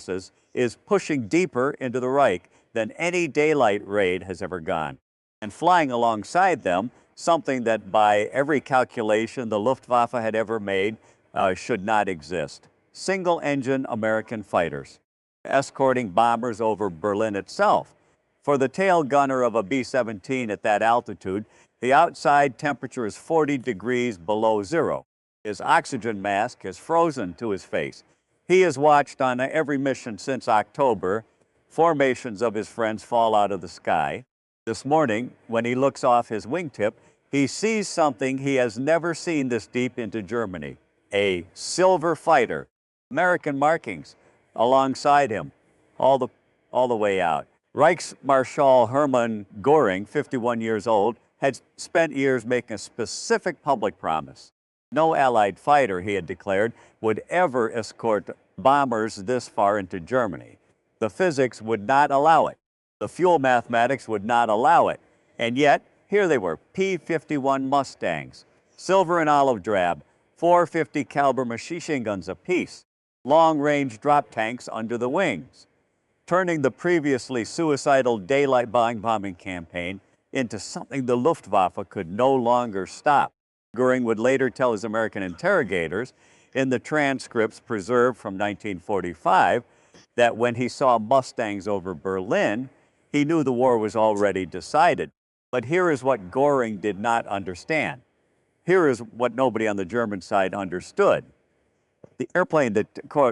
is pushing deeper into the Reich than any daylight raid has ever gone. And flying alongside them, something that by every calculation the Luftwaffe had ever made should not exist. Single-engine American fighters, escorting bombers over Berlin itself. For the tail gunner of a B-17 at that altitude, the outside temperature is 40 degrees below zero. His oxygen mask is frozen to his face. He has watched on every mission since October formations of his friends fall out of the sky. This morning, when he looks off his wingtip, he sees something he has never seen this deep into Germany. A silver fighter, American markings alongside him, all the way out. Reichsmarschall Hermann Göring, 51 years old, had spent years making a specific public promise. No Allied fighter, he had declared, would ever escort bombers this far into Germany. The physics would not allow it. The fuel mathematics would not allow it. And yet, here they were, P-51 Mustangs, silver and olive drab, 450 caliber machine guns apiece, long-range drop tanks under the wings, turning the previously suicidal daylight bombing campaign into something the Luftwaffe could no longer stop. Göring would later tell his American interrogators in the transcripts preserved from 1945 that when he saw Mustangs over Berlin, he knew the war was already decided. But here is what Göring did not understand. Here is what nobody on the German side understood. The airplane that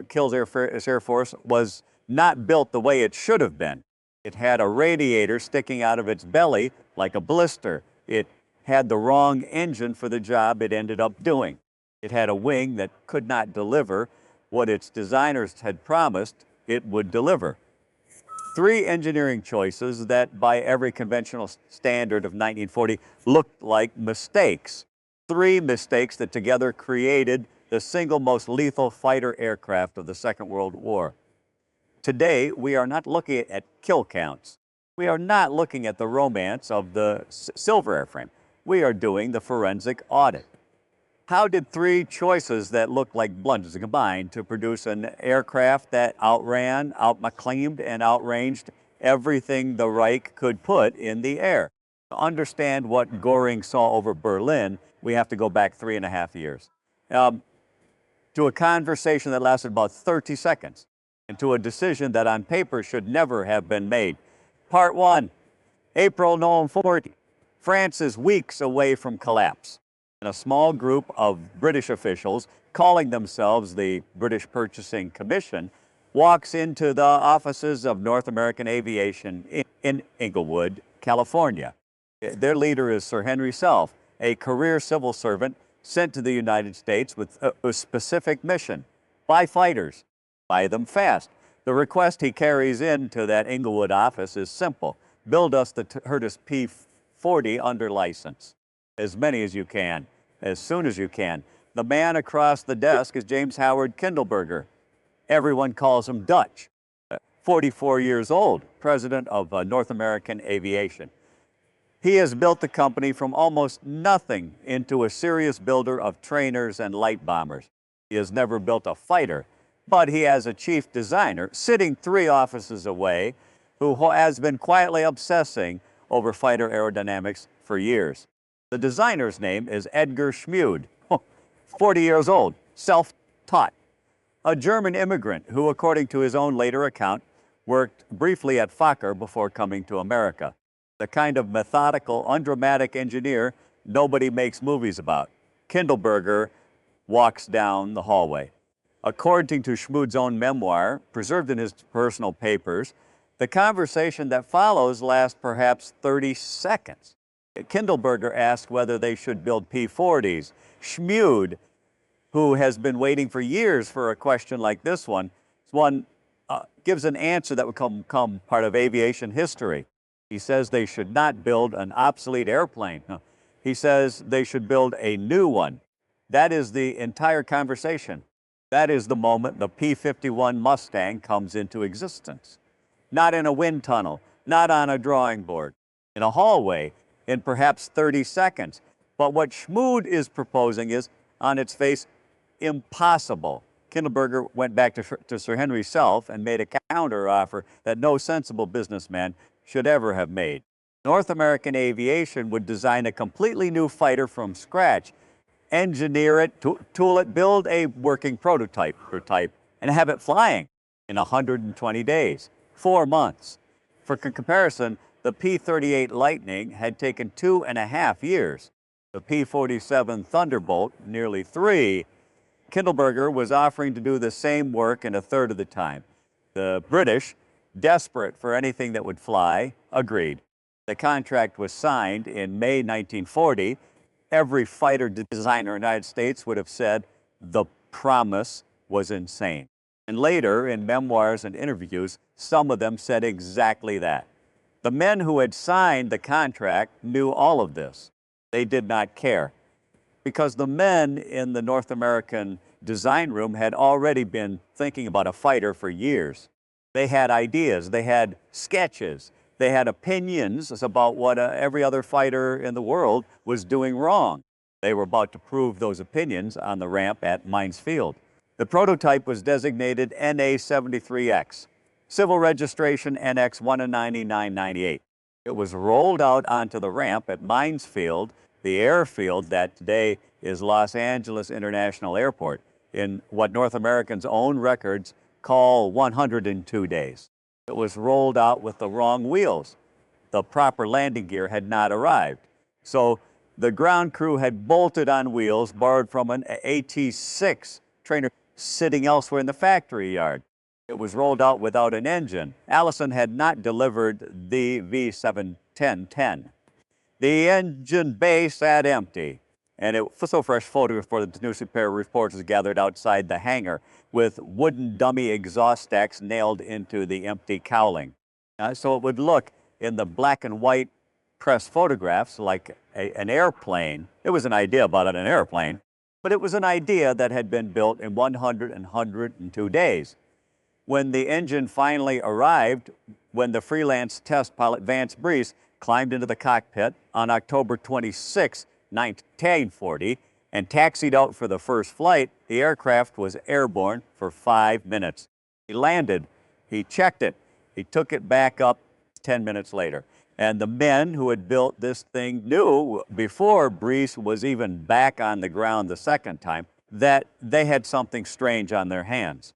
kills his Air Force was not built the way it should have been. It had a radiator sticking out of its belly like a blister. It had the wrong engine for the job it ended up doing. It had a wing that could not deliver what its designers had promised it would deliver. Three engineering choices that by every conventional standard of 1940 looked like mistakes. Three mistakes that together created the single most lethal fighter aircraft of the Second World War. Today, we are not looking at kill counts. We are not looking at the romance of the silver airframe. We are doing the forensic audit. How did three choices that looked like blunders combine to produce an aircraft that outran, outmachined, and outranged everything the Reich could put in the air? To understand what Göring saw over Berlin, we have to go back 3.5 years. To a conversation that lasted about 30 seconds, and to a decision that on paper should never have been made. Part 1, April 1940. France is weeks away from collapse. And a small group of British officials, calling themselves the British Purchasing Commission, walks into the offices of North American Aviation in Inglewood, California. Their leader is Sir Henry Self, a career civil servant sent to the United States with a specific mission: buy fighters, buy them fast. The request he carries into that Inglewood office is simple: build us the Curtiss P-40 under license. As many as you can, as soon as you can. The man across the desk is James Howard Kindleberger. Everyone calls him Dutch. 44 years old, president of North American Aviation. He has built the company from almost nothing into a serious builder of trainers and light bombers. He has never built a fighter, but he has a chief designer sitting 3 offices away who has been quietly obsessing over fighter aerodynamics for years. The designer's name is Edgar Schmude, 40 years old, self-taught, a German immigrant who, according to his own later account, worked briefly at Fokker before coming to America. The kind of methodical, undramatic engineer nobody makes movies about. Kindleberger walks down the hallway. According to Schmude's own memoir, preserved in his personal papers, the conversation that follows lasts perhaps 30 seconds. Kindleberger asked whether they should build P-40s. Schmude, who has been waiting for years for a question like this one, gives an answer that would become part of aviation history. He says they should not build an obsolete airplane. He says they should build a new one. That is the entire conversation. That is the moment the P-51 Mustang comes into existence. Not in a wind tunnel, not on a drawing board, in a hallway, in perhaps 30 seconds. But what Schmude is proposing is, on its face, impossible. Kindleberger went back to Sir Henry Self and made a counter offer that no sensible businessman should ever have made. North American Aviation would design a completely new fighter from scratch, engineer it, tool it, build a working prototype, and have it flying in 120 days, 4 months. For comparison, the P-38 Lightning had taken 2.5 years. The P-47 Thunderbolt, nearly 3. Kindleberger was offering to do the same work in a third of the time. The British, desperate for anything that would fly, agreed. The contract was signed in May 1940. Every fighter designer in the United States would have said the promise was insane. And later, in memoirs and interviews, some of them said exactly that. The men who had signed the contract knew all of this. They did not care, because the men in the North American design room had already been thinking about a fighter for years. They had ideas, they had sketches, they had opinions about what every other fighter in the world was doing wrong. They were about to prove those opinions on the ramp at Mines Field. The prototype was designated NA-73X, civil registration NX 19998. It was rolled out onto the ramp at Mines Field, the airfield that today is Los Angeles International Airport, in what North Americans' own records call 102 days. It was rolled out with the wrong wheels. The proper landing gear had not arrived. So the ground crew had bolted on wheels borrowed from an AT-6 trainer sitting elsewhere in the factory yard. It was rolled out without an engine. Allison had not delivered the V71010. The engine bay sat empty, and it was so fresh photos for the newspaper reporters gathered outside the hangar with wooden dummy exhaust stacks nailed into the empty cowling. So it would look in the black and white press photographs like an airplane. It was an idea about an airplane, but it was an idea that had been built in 102 days. When the engine finally arrived, when the freelance test pilot Vance Breese climbed into the cockpit on October 26, 1940, and taxied out for the first flight, the aircraft was airborne for 5 minutes. He landed, he checked it, he took it back up 10 minutes later. And the men who had built this thing knew, before Breese was even back on the ground the second time, that they had something strange on their hands.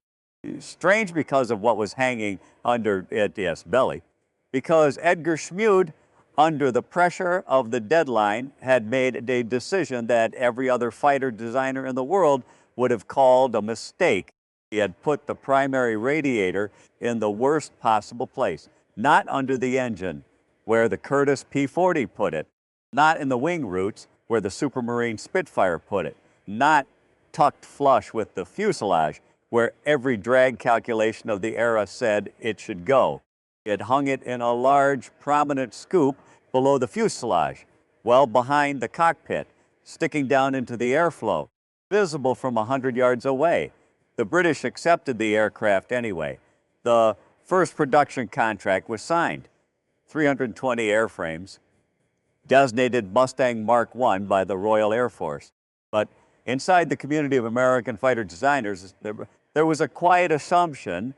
Strange because of what was hanging under its belly, because Edgar Schmude, under the pressure of the deadline, had made a decision that every other fighter designer in the world would have called a mistake. He had put the primary radiator in the worst possible place, not under the engine, where the Curtiss P-40 put it, not in the wing roots, where the Supermarine Spitfire put it, not tucked flush with the fuselage, where every drag calculation of the era said it should go. It hung it in a large, prominent scoop below the fuselage, well behind the cockpit, sticking down into the airflow, visible from 100 yards away. The British accepted the aircraft anyway. The first production contract was signed. 320 airframes, designated Mustang Mark I by the Royal Air Force. But inside the community of American fighter designers, there was a quiet assumption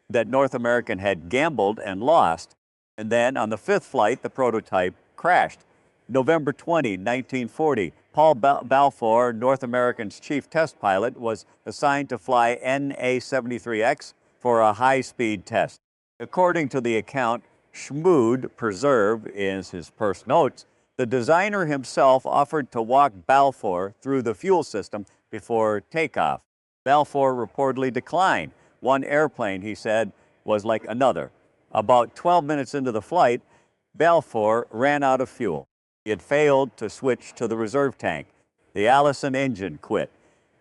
that North American had gambled and lost. And then on the fifth flight, the prototype crashed. November 20, 1940, Paul Balfour, North American's chief test pilot, was assigned to fly NA-73X for a high-speed test. According to the account Schmude preserved in his first notes, the designer himself offered to walk Balfour through the fuel system before takeoff. Balfour reportedly declined. One airplane, he said, was like another. About 12 minutes into the flight, Balfour ran out of fuel. He had failed to switch to the reserve tank. The Allison engine quit.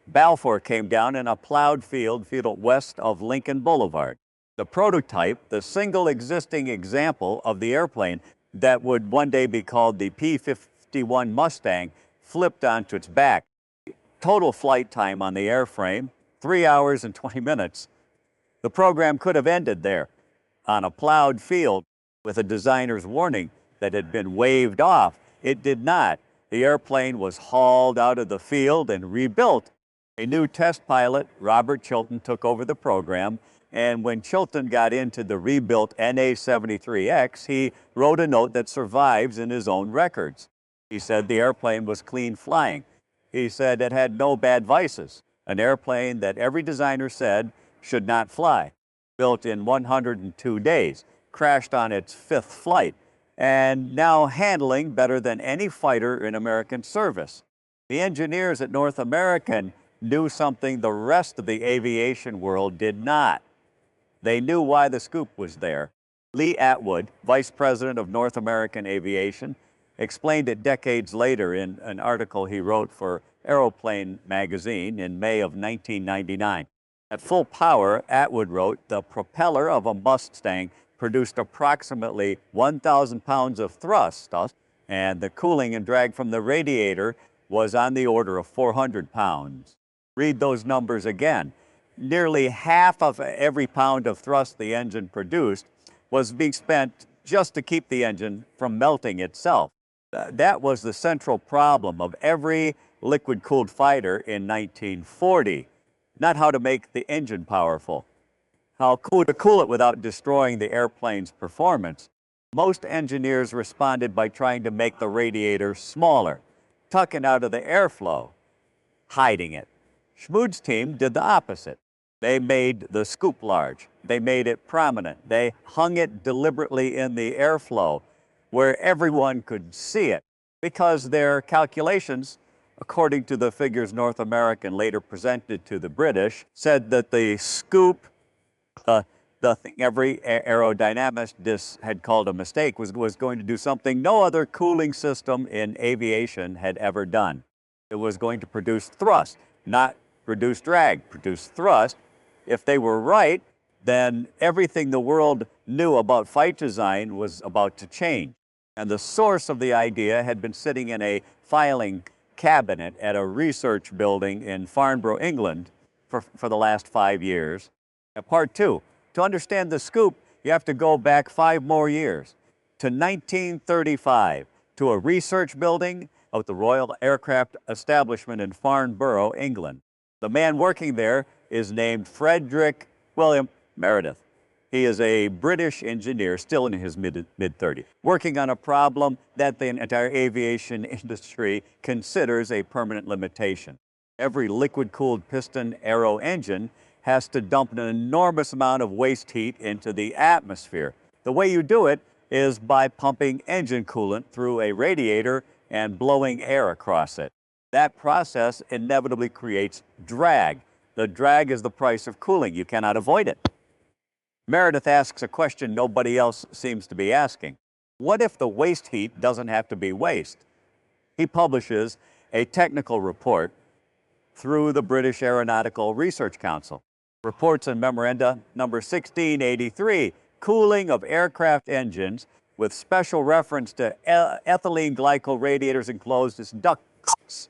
Balfour came down in a plowed field west of Lincoln Boulevard. The prototype, the single existing example of the airplane that would one day be called the P-51 Mustang, flipped onto its back. Total flight time on the airframe, 3 hours and 20 minutes. The program could have ended there, on a plowed field, with a designer's warning that had been waved off. It did not. The airplane was hauled out of the field and rebuilt A new test pilot, Robert Chilton, took over the program, and when Chilton got into the rebuilt NA-73X, he wrote a note that survives in his own records. He said the airplane was clean flying. He said it had no bad vices, an airplane that every designer said should not fly. Built in 102 days, crashed on its 5th flight, and now handling better than any fighter in American service. The engineers at North American knew something the rest of the aviation world did not. They knew why the scoop was there. Lee Atwood, vice president of North American Aviation, explained it decades later in an article he wrote for Aeroplane magazine in May of 1999. At full power, Atwood wrote, the propeller of a Mustang produced approximately 1,000 pounds of thrust, and the cooling and drag from the radiator was on the order of 400 pounds. Read those numbers again. Nearly half of every pound of thrust the engine produced was being spent just to keep the engine from melting itself. That was the central problem of every liquid-cooled fighter in 1940. Not how to make the engine powerful, how to cool it without destroying the airplane's performance. Most engineers responded by trying to make the radiator smaller, tucking out of the airflow, hiding it. Schmood's team did the opposite. They made the scoop large. They made it prominent. They hung it deliberately in the airflow where everyone could see it, because their calculations, according to the figures North American later presented to the British, said that the scoop, the thing every aerodynamist had called a mistake, was going to do something no other cooling system in aviation had ever done. It was going to produce thrust, not produce drag, produce thrust. If they were right, then everything the world knew about fight design was about to change. And the source of the idea had been sitting in a filing cabinet at a research building in Farnborough, England for the last 5 years. Now, part two, to understand the scoop, you have to go back 5 more years to 1935, to a research building of the Royal Aircraft Establishment in Farnborough, England. The man working there is named Frederick William Meredith. He is a British engineer, still in his mid-30s, working on a problem that the entire aviation industry considers a permanent limitation. Every liquid-cooled piston aero engine has to dump an enormous amount of waste heat into the atmosphere. The way you do it is by pumping engine coolant through a radiator and blowing air across it. That process inevitably creates drag. The drag is the price of cooling. You cannot avoid it. Meredith asks a question nobody else seems to be asking. What if the waste heat doesn't have to be waste? He publishes a technical report through the British Aeronautical Research Council. Reports and Memoranda number 1683, Cooling of Aircraft Engines, with special reference to ethylene glycol radiators enclosed as ducts.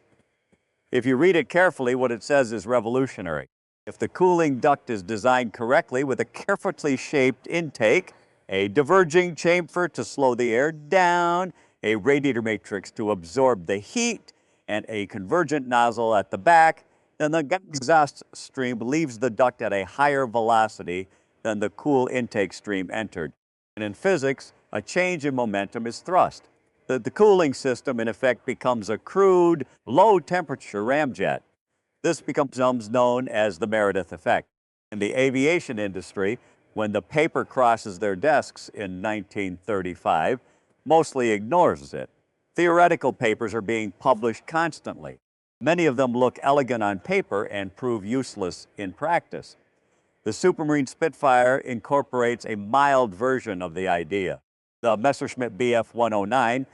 If you read it carefully, what it says is revolutionary. If the cooling duct is designed correctly with a carefully shaped intake, a diverging chamber to slow the air down, a radiator matrix to absorb the heat, and a convergent nozzle at the back, then the exhaust stream leaves the duct at a higher velocity than the cool intake stream entered. And in physics, a change in momentum is thrust. The cooling system, in effect, becomes a crude, low-temperature ramjet. This becomes known as the Meredith effect. In the aviation industry, when the paper crosses their desks in 1935, mostly ignores it. Theoretical papers are being published constantly. Many of them look elegant on paper and prove useless in practice. The Supermarine Spitfire incorporates a mild version of the idea. The Messerschmitt Bf 109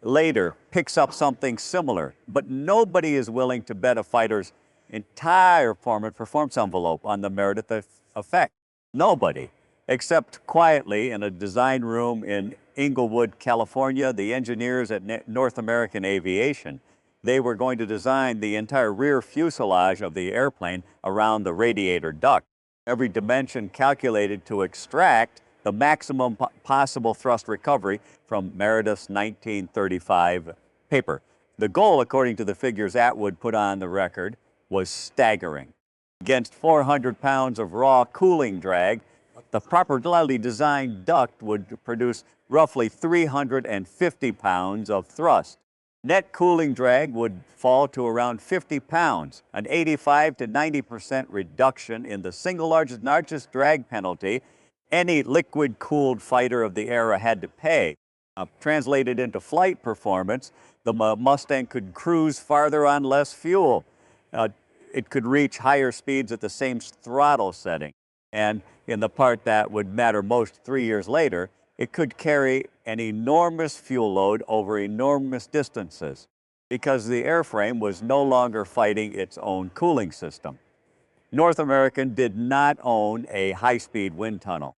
later picks up something similar, but nobody is willing to bet a fighter's entire performance envelope on the Meredith effect. Nobody, except quietly in a design room in Inglewood, California, the engineers at North American Aviation. They were going to design the entire rear fuselage of the airplane around the radiator duct. Every dimension calculated to extract the maximum possible thrust recovery from Meredith's 1935 paper. The goal, according to the figures Atwood put on the record, was staggering. Against 400 pounds of raw cooling drag, the properly designed duct would produce roughly 350 pounds of thrust. Net cooling drag would fall to around 50 pounds, an 85 to 90% reduction in the single largest drag penalty any liquid-cooled fighter of the era had to pay. Translated into flight performance, the Mustang could cruise farther on less fuel. It could reach higher speeds at the same throttle setting. And in the part that would matter most 3 years later, it could carry an enormous fuel load over enormous distances because the airframe was no longer fighting its own cooling system. North American did not own a high-speed wind tunnel.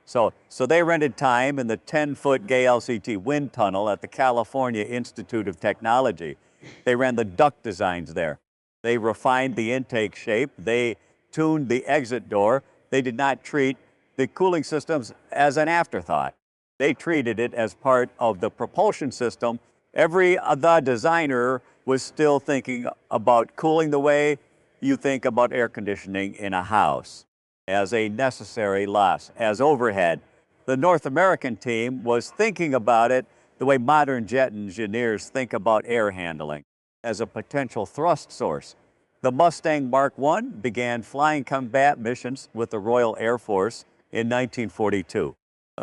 So they rented time in the 10-foot Gay LCT wind tunnel at the California Institute of Technology. They ran the duct designs there. They refined the intake shape. They tuned the exit door. They did not treat the cooling systems as an afterthought. They treated it as part of the propulsion system. The designer was still thinking about cooling the way you think about air conditioning in a house, as a necessary loss, as overhead. The North American team was thinking about it the way modern jet engineers think about air handling, as a potential thrust source. The Mustang Mark I began flying combat missions with the Royal Air Force in 1942.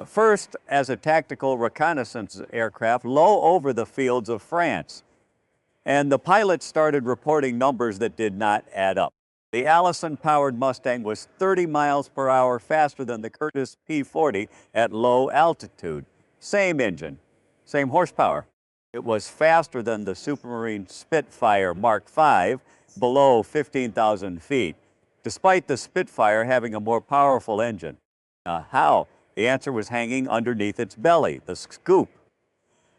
First, as a tactical reconnaissance aircraft low over the fields of France. And the pilots started reporting numbers that did not add up. The Allison-powered Mustang was 30 miles per hour faster than the Curtiss P-40 at low altitude. Same engine, same horsepower. It was faster than the Supermarine Spitfire Mark V below 15,000 feet, despite the Spitfire having a more powerful engine. How? The answer was hanging underneath its belly, the scoop,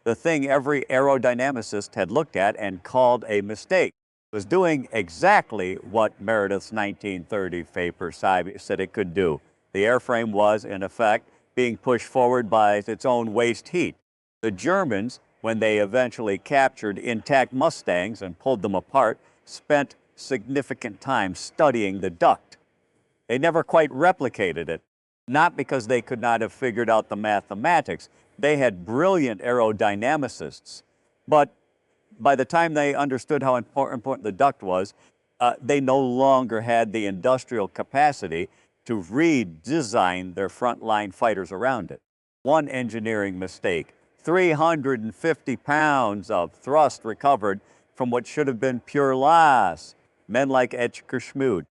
the thing every aerodynamicist had looked at and called a mistake. It was doing exactly what Meredith's 1930 paper said it could do. The airframe was, in effect, being pushed forward by its own waste heat. The Germans, when they eventually captured intact Mustangs and pulled them apart, spent significant time studying the duct. They never quite replicated it, not because they could not have figured out the mathematics. They had brilliant aerodynamicists, but by the time they understood how important the duct was, they no longer had the industrial capacity to redesign their frontline fighters around it. One engineering mistake, 350 pounds of thrust recovered from what should have been pure loss. Men like Edgar Schmood,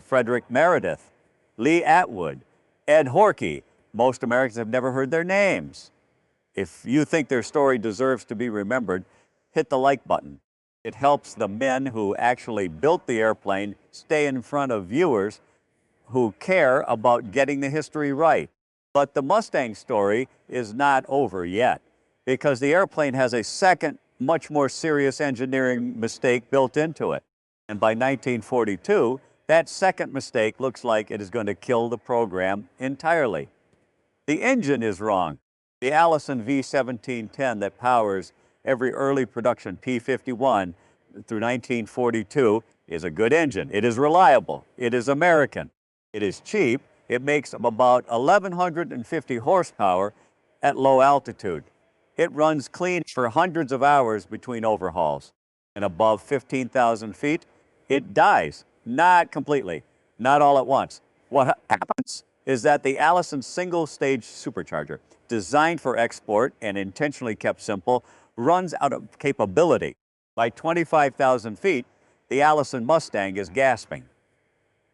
Frederick Meredith, Lee Atwood, Ed Horkey. Most Americans have never heard their names. If you think their story deserves to be remembered, hit the like button. It helps the men who actually built the airplane stay in front of viewers who care about getting the history right. But the Mustang story is not over yet, because the airplane has a second, much more serious engineering mistake built into it. And by 1942, that second mistake looks like it is going to kill the program entirely. The engine is wrong. The Allison V1710 that powers every early production P-51 through 1942 is a good engine. It is reliable. It is American. It is cheap. It makes about 1,150 horsepower at low altitude. It runs clean for hundreds of hours between overhauls. And above 15,000 feet, it dies. Not completely, not all at once. What happens is that the Allison single-stage supercharger, designed for export and intentionally kept simple, runs out of capability. By 25,000 feet, the Allison Mustang is gasping.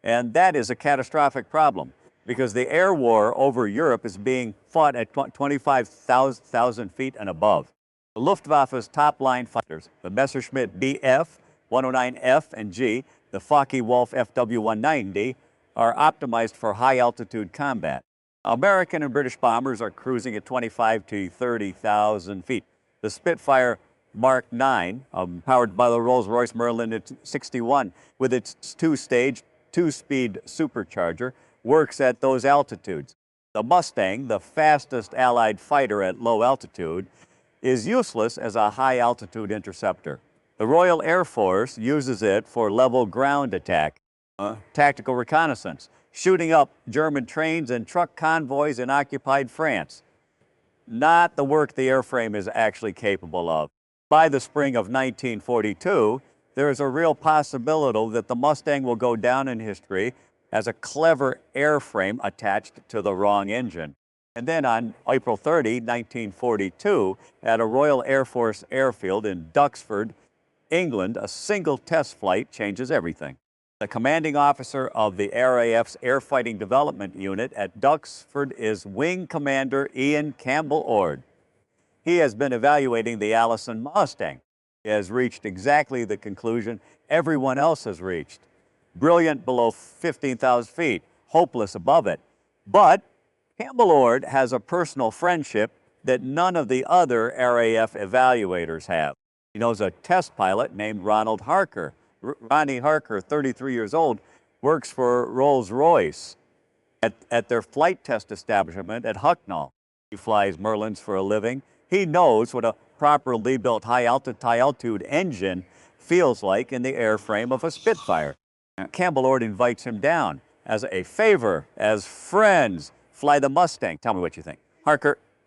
And that is a catastrophic problem, because the air war over Europe is being fought at 25,000 feet and above. The Luftwaffe's top-line fighters, the Messerschmitt Bf, 109F and G, the Focke-Wulf FW-190, are optimized for high-altitude combat. American and British bombers are cruising at 25 to 30,000 feet. The Spitfire Mark IX, powered by the Rolls-Royce Merlin 61, with its two-stage, two-speed supercharger, works at those altitudes. The Mustang, the fastest Allied fighter at low altitude, is useless as a high-altitude interceptor. The Royal Air Force uses it for level ground attack, tactical reconnaissance, shooting up German trains and truck convoys in occupied France. Not the work the airframe is actually capable of. By the spring of 1942, there is a real possibility that the Mustang will go down in history as a clever airframe attached to the wrong engine. And then on April 30, 1942, at a Royal Air Force airfield in Duxford, England, a single test flight changes everything. The commanding officer of the RAF's Air Fighting Development Unit at Duxford is Wing Commander Ian Campbell Ord. He has been evaluating the Allison Mustang. He has reached exactly the conclusion everyone else has reached. Brilliant below 15,000 feet, hopeless above it. But Campbell Ord has a personal friendship that none of the other RAF evaluators have. He knows a test pilot named Ronald Harker. Ronnie Harker, 33 years old, works for Rolls-Royce at their flight test establishment at Hucknall. He flies Merlins for a living. He knows what a properly built high-altitude engine feels like in the airframe of a Spitfire. Campbell Ord invites him down as a favor, as friends. Fly the Mustang. Tell me what you think.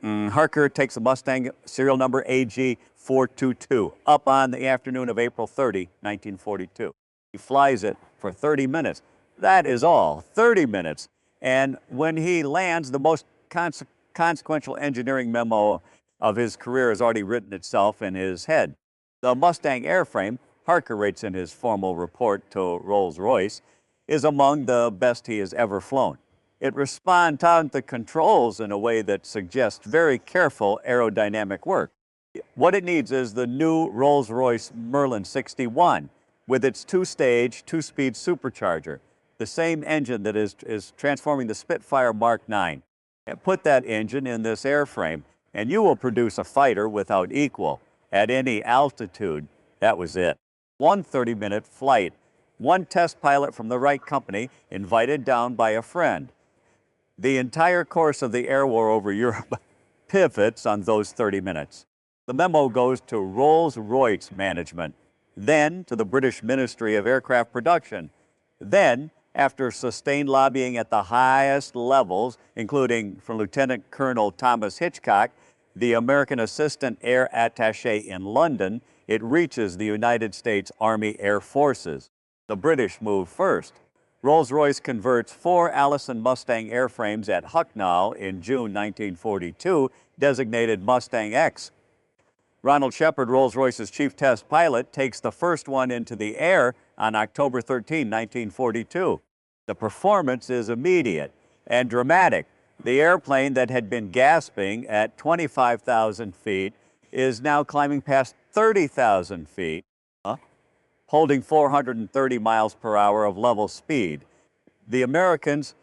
Harker takes the Mustang, serial number AG422, up on the afternoon of April 30, 1942. He flies it for 30 minutes. That is all, 30 minutes. And when he lands, the most consequential engineering memo of his career has already written itself in his head. The Mustang airframe, Harker rates in his formal report to Rolls-Royce, is among the best he has ever flown. It responds to the controls in a way that suggests very careful aerodynamic work. What it needs is the new Rolls-Royce Merlin 61 with its two-stage, two-speed supercharger, the same engine that is transforming the Spitfire Mark IX. And put that engine in this airframe, and you will produce a fighter without equal at any altitude. That was it. One 30-minute flight. One test pilot from the right company invited down by a friend. The entire course of the air war over Europe pivots on those 30 minutes. The memo goes to Rolls-Royce management, then to the British Ministry of Aircraft Production. Then, after sustained lobbying at the highest levels, including from Lieutenant Colonel Thomas Hitchcock, the American Assistant Air Attaché in London, it reaches the United States Army Air Forces. The British move first. Rolls-Royce converts 4 Allison Mustang airframes at Hucknall in June 1942, designated Mustang X. Ronald Shepard, Rolls-Royce's chief test pilot, takes the first one into the air on October 13, 1942. The performance is immediate and dramatic. The airplane that had been gasping at 25,000 feet is now climbing past 30,000 feet, holding 430 miles per hour of level speed. The Americans,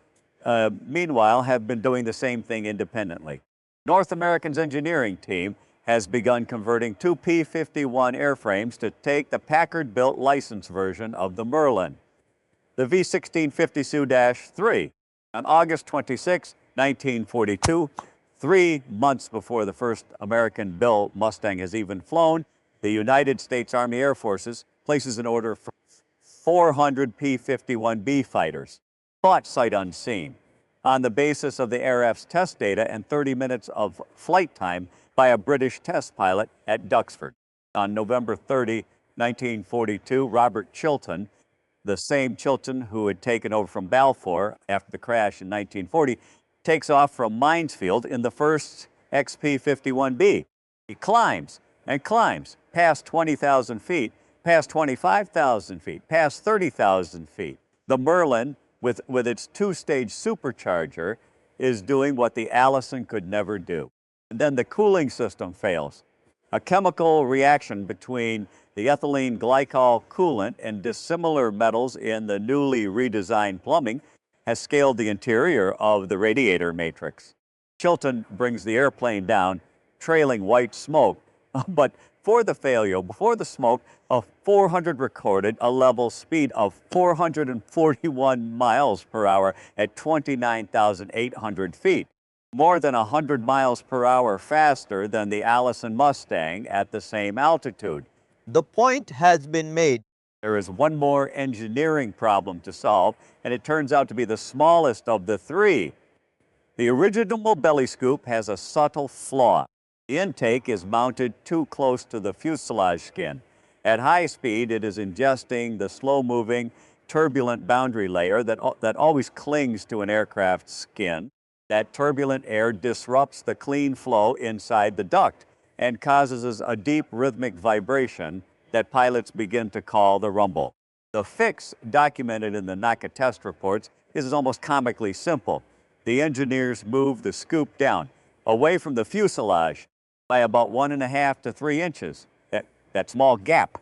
meanwhile, have been doing the same thing independently. North American's engineering team has begun converting 2 P-51 airframes to take the Packard-built license version of the Merlin, the V-1652-3. On August 26, 1942, 3 months before the first American-built Mustang has even flown, the United States Army Air Forces places an order for 400 P-51B fighters, bought sight unseen, on the basis of the RAF's test data and 30 minutes of flight time by a British test pilot at Duxford. On November 30, 1942, Robert Chilton, the same Chilton who had taken over from Balfour after the crash in 1940, takes off from Minesfield in the first XP-51B. He climbs and climbs past 20,000 feet, past 25,000 feet, past 30,000 feet. The Merlin, with its two-stage supercharger, is doing what the Allison could never do. And then the cooling system fails. A chemical reaction between the ethylene glycol coolant and dissimilar metals in the newly redesigned plumbing has scaled the interior of the radiator matrix. Chilton brings the airplane down, trailing white smoke. But before the smoke, a 400 recorded a level speed of 441 miles per hour at 29,800 feet. More than 100 miles per hour faster than the Allison Mustang at the same altitude. The point has been made. There is one more engineering problem to solve, and it turns out to be the smallest of the three. The original belly scoop has a subtle flaw. The intake is mounted too close to the fuselage skin. At high speed, it is ingesting the slow-moving, turbulent boundary layer that always clings to an aircraft's skin. That turbulent air disrupts the clean flow inside the duct and causes a deep rhythmic vibration that pilots begin to call the rumble. The fix documented in the NACA test reports is almost comically simple. The engineers moved the scoop down, away from the fuselage, by about 1.5 to 3 inches. That small gap,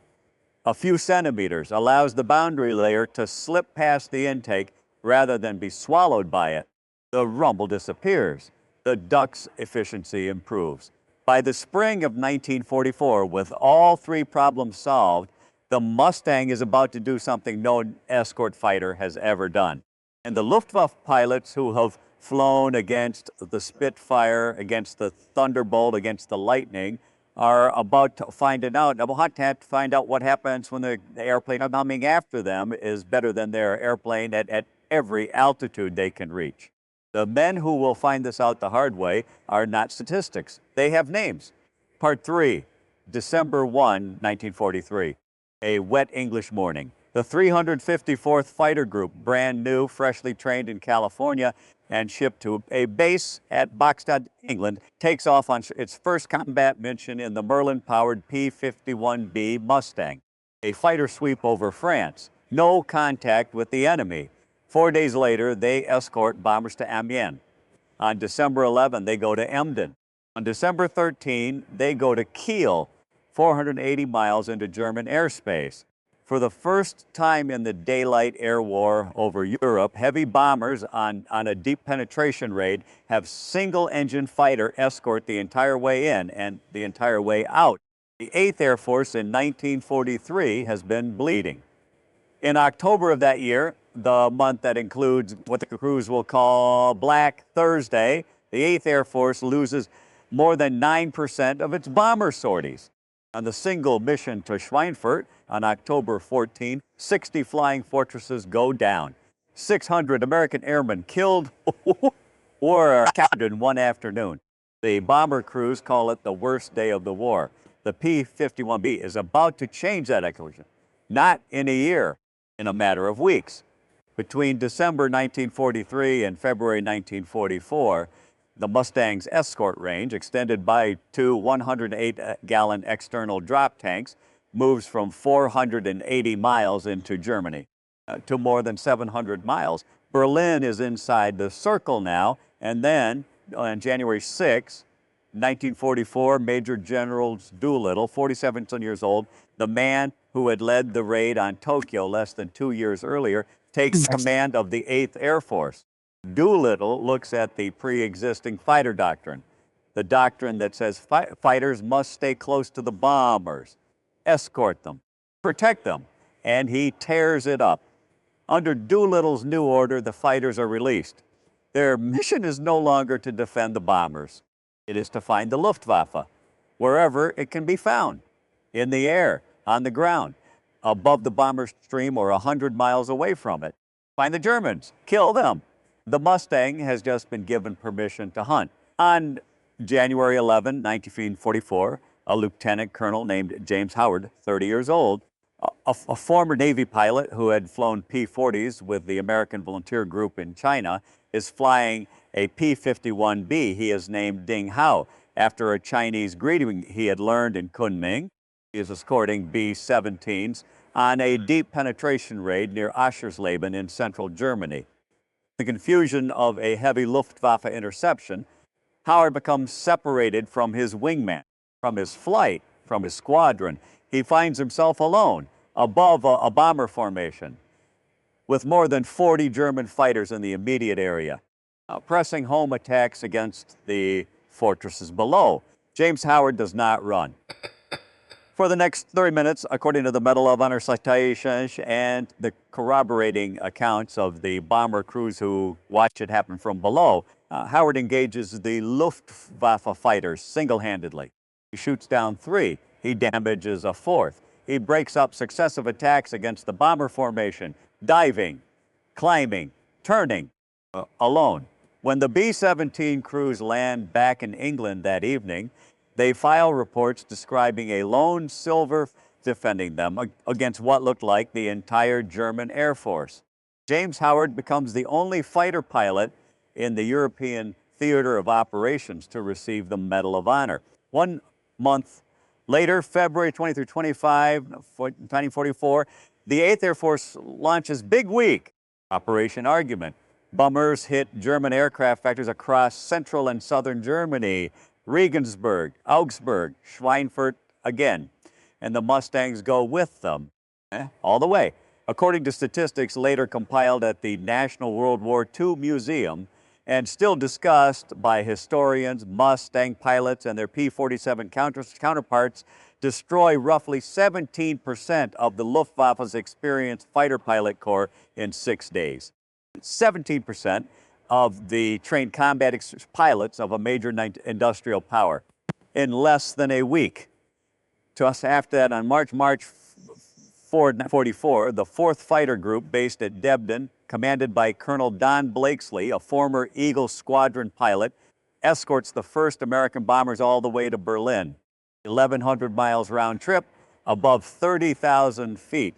a few centimeters, allows the boundary layer to slip past the intake rather than be swallowed by it. The rumble disappears. The duct's efficiency improves. By the spring of 1944, with all three problems solved, the Mustang is about to do something no escort fighter has ever done. And the Luftwaffe pilots who have flown against the Spitfire, against the Thunderbolt, against the Lightning, are about to find out what happens when the airplane coming after them is better than their airplane at every altitude they can reach. The men who will find this out the hard way are not statistics. They have names. Part 3, December 1, 1943, a wet English morning. The 354th Fighter Group, brand new, freshly trained in California and shipped to a base at Boxted, England, takes off on its first combat mission in the Merlin-powered P-51B Mustang. A fighter sweep over France. No contact with the enemy. 4 days later, they escort bombers to Amiens. On December 11, they go to Emden. On December 13, they go to Kiel, 480 miles into German airspace. For the first time in the daylight air war over Europe, heavy bombers on a deep penetration raid have single-engine fighter escort the entire way in and the entire way out. The 8th Air Force in 1943 has been bleeding. In October of that year, the month that includes what the crews will call Black Thursday, the 8th Air Force loses more than 9% of its bomber sorties. On the single mission to Schweinfurt on October 14, 60 flying fortresses go down. 600 American airmen killed or captured in one afternoon. The bomber crews call it the worst day of the war. The P-51B is about to change that equation. Not in a year, in a matter of weeks. Between December 1943 and February 1944, the Mustang's escort range, extended by two 108-gallon external drop tanks, moves from 480 miles into Germany to more than 700 miles. Berlin is inside the circle now, and then on January 6, 1944, Major General Doolittle, 47 years old, the man who had led the raid on Tokyo less than 2 years earlier, takes command of the 8th Air Force. Doolittle looks at the pre-existing fighter doctrine, the doctrine that says fighters must stay close to the bombers, escort them, protect them, and he tears it up. Under Doolittle's new order, the fighters are released. Their mission is no longer to defend the bombers. It is to find the Luftwaffe, wherever it can be found, in the air, on the ground, above the bomber stream or 100 miles away from it. Find the Germans, kill them. The Mustang has just been given permission to hunt. On January 11, 1944, a lieutenant colonel named James Howard, 30 years old, a former Navy pilot who had flown P-40s with the American Volunteer Group in China, is flying a P-51B he is named Ding Hao after a Chinese greeting he had learned in Kunming. He is escorting B-17s on a deep penetration raid near Aschersleben in central Germany. The confusion of a heavy Luftwaffe interception, Howard becomes separated from his wingman, from his flight, from his squadron. He finds himself alone above a bomber formation with more than 40 German fighters in the immediate area, pressing home attacks against the fortresses below. James Howard does not run. For the next 30 minutes, according to the Medal of Honor citations and the corroborating accounts of the bomber crews who watched it happen from below, Howard engages the Luftwaffe fighters single-handedly. He shoots down 3. He damages a 4th. he breaks up successive attacks against the bomber formation, diving, climbing, turning, alone. When the B-17 crews land back in England that evening, they file reports describing a lone silver defending them against what looked like the entire German Air Force. James Howard becomes the only fighter pilot in the European theater of operations to receive the Medal of Honor. 1 month later, February 23, 1944, the 8th Air Force launches Big Week, Operation Argument. Bombers hit German aircraft factories across central and southern Germany, Regensburg, Augsburg, Schweinfurt again, and the Mustangs go with them all the way. According to statistics later compiled at the National World War II Museum and still discussed by historians, Mustang pilots and their P-47 counterparts destroy roughly 17% of the Luftwaffe's experienced fighter pilot corps in 6 days. 17% of the trained combat pilots of a major industrial power in less than a week. Just after that, on March 4, 1944, the 4th Fighter Group, based at Debden, commanded by Colonel Don Blakesley, a former Eagle Squadron pilot, escorts the first American bombers all the way to Berlin. 1,100 miles round trip, above 30,000 feet.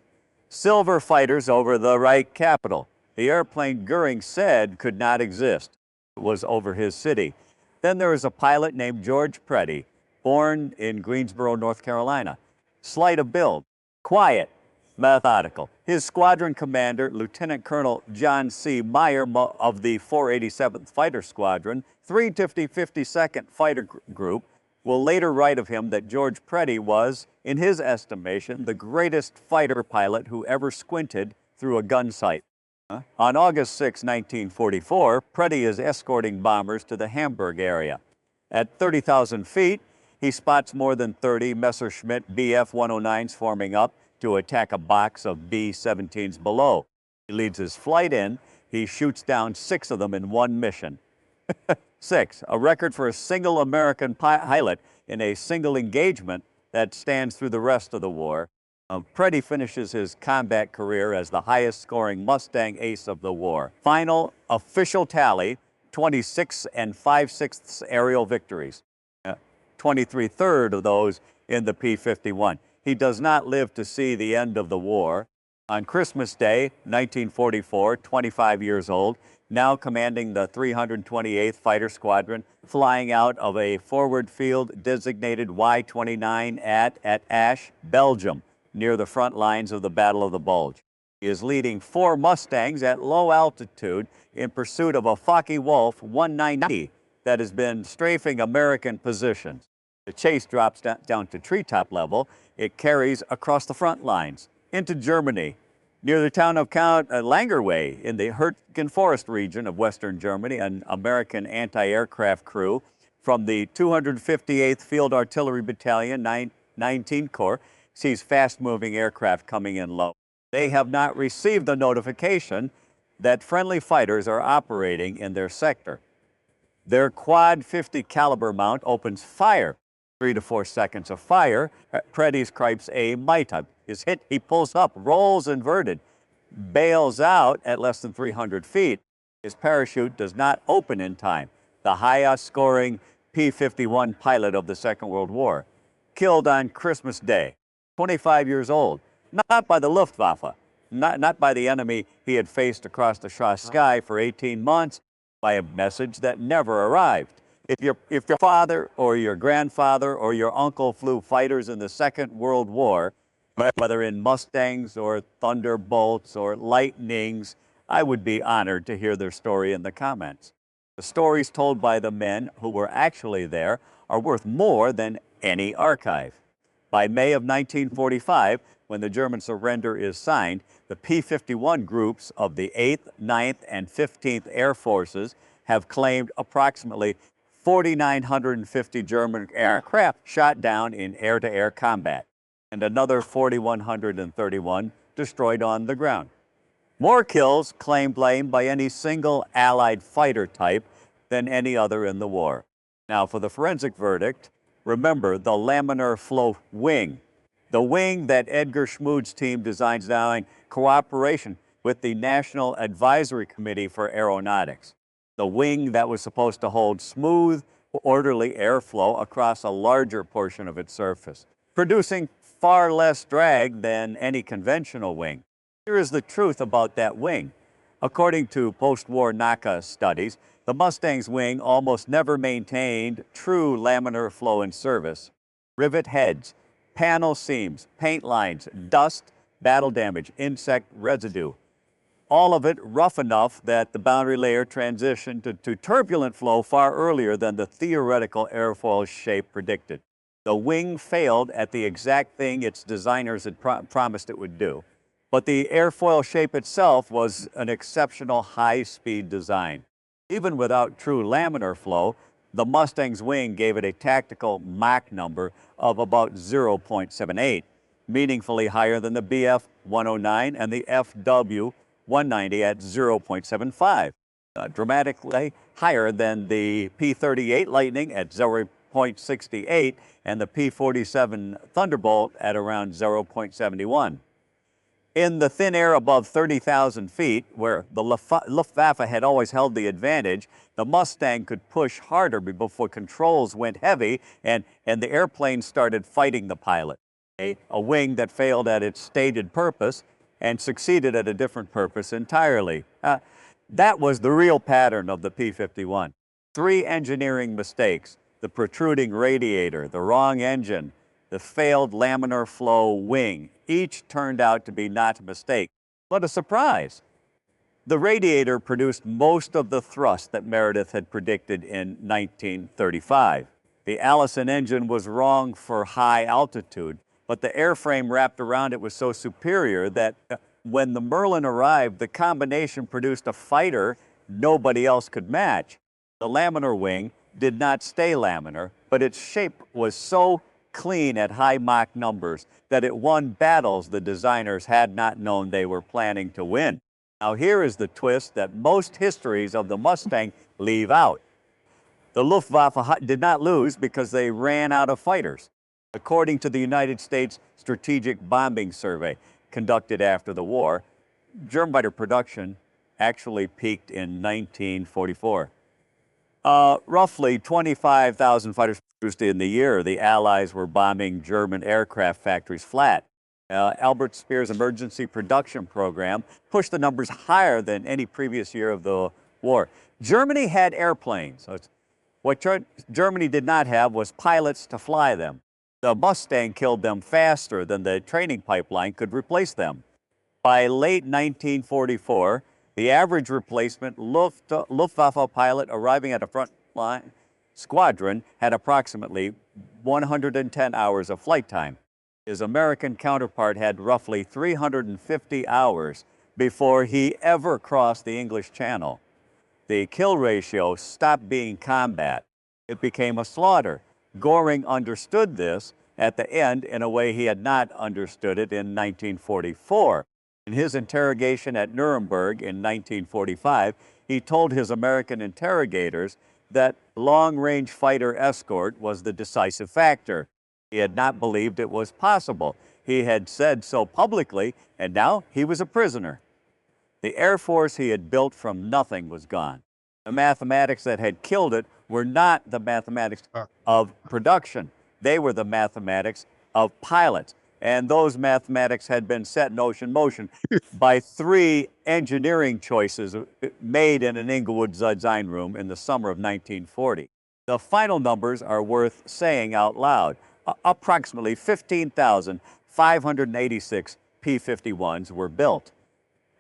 Silver fighters over the Reich capital. The airplane Goering said could not exist. It was over his city. Then there was a pilot named George Preddy, born in Greensboro, North Carolina. Slight of build, quiet, methodical. His squadron commander, Lieutenant Colonel John C. Meyer of the 487th Fighter Squadron, 352nd Fighter Group, will later write of him that George Preddy was, in his estimation, the greatest fighter pilot who ever squinted through a gun sight. On August 6, 1944, Preddy is escorting bombers to the Hamburg area. At 30,000 feet, he spots more than 30 Messerschmitt Bf-109s forming up to attack a box of B-17s below. He leads his flight in. He shoots down 6 of them in one mission. 6, a record for a single American pilot in a single engagement that stands through the rest of the war. Preddy finishes his combat career as the highest-scoring Mustang ace of the war. Final official tally, 26 5/6 aerial victories. 23rd of those in the P-51. He does not live to see the end of the war. On Christmas Day, 1944, 25 years old, now commanding the 328th Fighter Squadron, flying out of a forward field designated Y-29 at Asch, Belgium, near the front lines of the Battle of the Bulge. He is leading 4 Mustangs at low altitude in pursuit of a Focke-Wulf 190 that has been strafing American positions. The chase drops down to treetop level. It carries across the front lines into Germany, near the town of Count Langerwey in the Hürtgen Forest region of Western Germany. An American anti-aircraft crew from the 258th Field Artillery Battalion, 19 Corps, sees fast-moving aircraft coming in low. They have not received the notification that friendly fighters are operating in their sector. Their quad 50 caliber mount opens fire. 3 to 4 seconds of fire. Preddy's Krieps A Maita is hit. He pulls up, rolls inverted, bails out at less than 300 feet. His parachute does not open in time. The highest-scoring P-51 pilot of the Second World War, killed on Christmas Day. 25 years old, not by the Luftwaffe, not by the enemy he had faced across the sky for 18 months, by a message that never arrived. If your father or your grandfather or your uncle flew fighters in the Second World War, whether in Mustangs or Thunderbolts or Lightnings, I would be honored to hear their story in the comments. The stories told by the men who were actually there are worth more than any archive. By May of 1945, when the German surrender is signed, the P-51 groups of the 8th, 9th, and 15th Air Forces have claimed approximately 4,950 German aircraft shot down in air-to-air combat, and another 4,131 destroyed on the ground. More kills claimed blame by any single Allied fighter type than any other in the war. Now, for the forensic verdict, remember the laminar flow wing The wing that Edgar Schmood's team designs now in cooperation with the National Advisory Committee for Aeronautics. The wing that was supposed to hold smooth, orderly airflow across a larger portion of its surface, producing far less drag than any conventional wing. Here is the truth about that wing. According to post-war NACA studies, the Mustang's wing almost never maintained true laminar flow in service. Rivet heads, panel seams, paint lines, dust, battle damage, insect residue, all of it rough enough that the boundary layer transitioned to turbulent flow far earlier than the theoretical airfoil shape predicted. The wing failed at the exact thing its designers had promised it would do, but the airfoil shape itself was an exceptional high-speed design. Even without true laminar flow, the Mustang's wing gave it a tactical Mach number of about 0.78, meaningfully higher than the BF-109 and the FW-190 at 0.75, dramatically higher than the P-38 Lightning at 0.68 and the P-47 Thunderbolt at around 0.71. In the thin air above 30,000 feet, where the Luftwaffe had always held the advantage, the Mustang could push harder before controls went heavy and the airplane started fighting the pilot. A wing that failed at its stated purpose and succeeded at a different purpose entirely. That was the real pattern of the P-51. 3 engineering mistakes: the protruding radiator, the wrong engine, the failed laminar flow wing, each turned out to be not a mistake, but a surprise. The radiator produced most of the thrust that Meredith had predicted in 1935. The Allison engine was wrong for high altitude, but the airframe wrapped around it was so superior that when the Merlin arrived, the combination produced a fighter nobody else could match. The laminar wing did not stay laminar, but its shape was so clean at high Mach numbers that it won battles the designers had not known they were planning to win. Now here is the twist that most histories of the Mustang leave out. The Luftwaffe did not lose because they ran out of fighters. According to the United States Strategic Bombing Survey conducted after the war, German fighter production actually peaked in 1944. Roughly 25,000 fighters produced in the year. The Allies were bombing German aircraft factories flat. Albert Speer's emergency production program pushed the numbers higher than any previous year of the war. Germany had airplanes. What Germany did not have was pilots to fly them. The Mustang killed them faster than the training pipeline could replace them. By late 1944, the average replacement Luftwaffe pilot arriving at a frontline squadron had approximately 110 hours of flight time. His American counterpart had roughly 350 hours before he ever crossed the English Channel. The kill ratio stopped being combat. It became a slaughter. Goring understood this at the end in a way he had not understood it in 1944. In his interrogation at Nuremberg in 1945, he told his American interrogators that long-range fighter escort was the decisive factor. He had not believed it was possible. He had said so publicly, and now he was a prisoner. The Air Force he had built from nothing was gone. The mathematics that had killed it were not the mathematics of production. They were the mathematics of pilots. And those mathematics had been set in motion by 3 engineering choices made in an Inglewood design room in the summer of 1940. The final numbers are worth saying out loud. Approximately 15,586 P-51s were built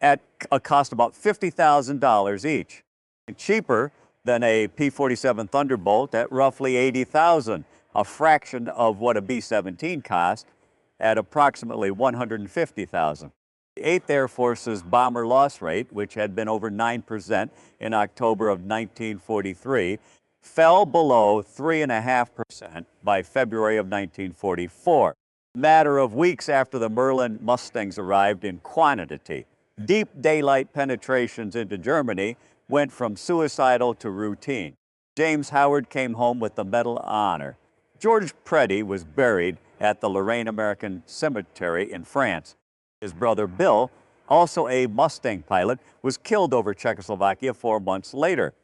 at a cost about $50,000 each, cheaper than a P-47 Thunderbolt at roughly $80,000, a fraction of what a B-17 cost at approximately $150,000. The 8th Air Force's bomber loss rate, which had been over 9% in October of 1943, fell below 3.5% by February of 1944. A matter of weeks after the Merlin Mustangs arrived in quantity, deep daylight penetrations into Germany went from suicidal to routine. James Howard came home with the Medal of Honor. George Preddy was buried at the Lorraine American Cemetery in France. His brother Bill, also a Mustang pilot, was killed over Czechoslovakia 4 months later.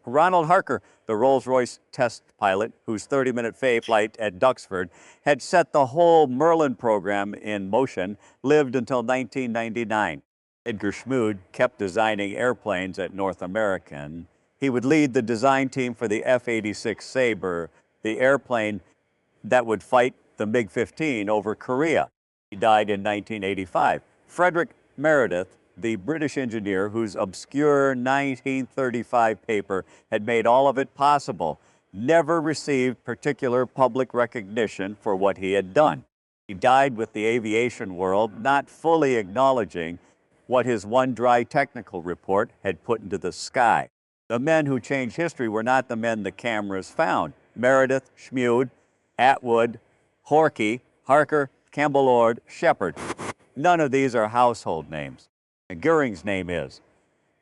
Ronald Harker, the Rolls-Royce test pilot whose 30-minute flight at Duxford had set the whole Merlin program in motion, lived until 1999. Edgar Schmood kept designing airplanes at North American. He would lead the design team for the F-86 Sabre, the airplane that would fight the MiG-15 over Korea. He died in 1985. Frederick Meredith, the British engineer whose obscure 1935 paper had made all of it possible, never received particular public recognition for what he had done. He died with the aviation world not fully acknowledging what his one dry technical report had put into the sky. The men who changed history were not the men the cameras found. Meredith, Schmood, Atwood, Horkey, Harker, Campbell-Ord, Shepard. None of these are household names. And Goering's name is.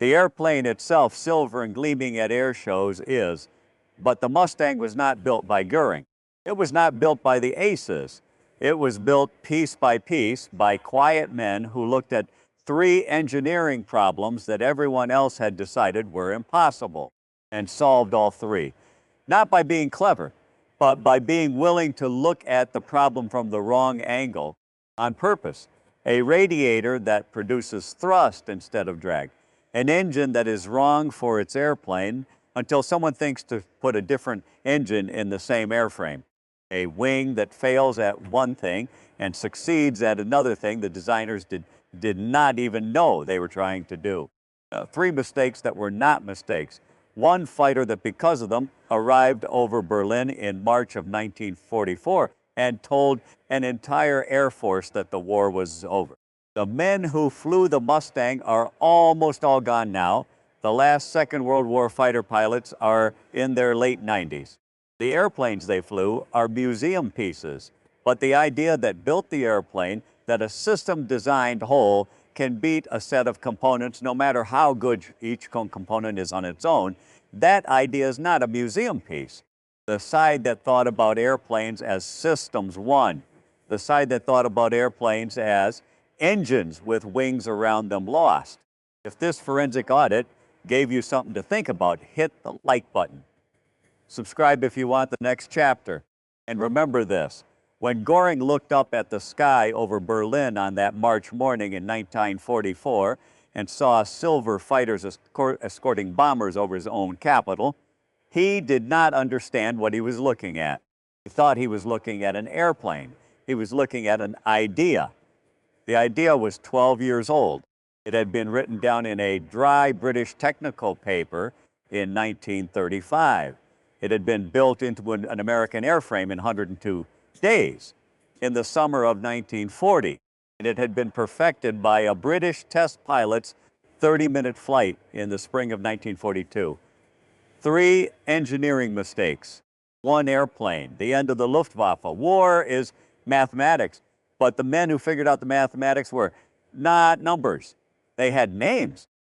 The airplane itself, silver and gleaming at air shows, is. But the Mustang was not built by Goering. It was not built by the aces. It was built piece by piece by quiet men who looked at 3 engineering problems that everyone else had decided were impossible and solved all 3. Not by being clever, but by being willing to look at the problem from the wrong angle on purpose. A radiator that produces thrust instead of drag. An engine that is wrong for its airplane until someone thinks to put a different engine in the same airframe. A wing that fails at one thing and succeeds at another thing the designers did not even know they were trying to do. 3 mistakes that were not mistakes. One fighter that because of them arrived over Berlin in March of 1944 and told an entire Air Force that the war was over. The men who flew the Mustang are almost all gone now. The last Second World War fighter pilots are in their late 90s. The airplanes they flew are museum pieces, but the idea that built the airplane, that a system-designed whole can beat a set of components no matter how good each component is on its own, that idea is not a museum piece. The side that thought about airplanes as systems won. The side that thought about airplanes as engines with wings around them lost. If this forensic audit gave you something to think about, hit the like button. Subscribe if you want the next chapter. And remember this, when Goering looked up at the sky over Berlin on that March morning in 1944 and saw silver fighters escorting bombers over his own capital, he did not understand what he was looking at. He thought he was looking at an airplane. He was looking at an idea. The idea was 12 years old. It had been written down in a dry British technical paper in 1935. It had been built into an American airframe in 102 days in the summer of 1940. And it had been perfected by a British test pilot's 30-minute flight in the spring of 1942. 3 engineering mistakes, 1 airplane, the end of the Luftwaffe. War is mathematics, but the men who figured out the mathematics were not numbers. They had names.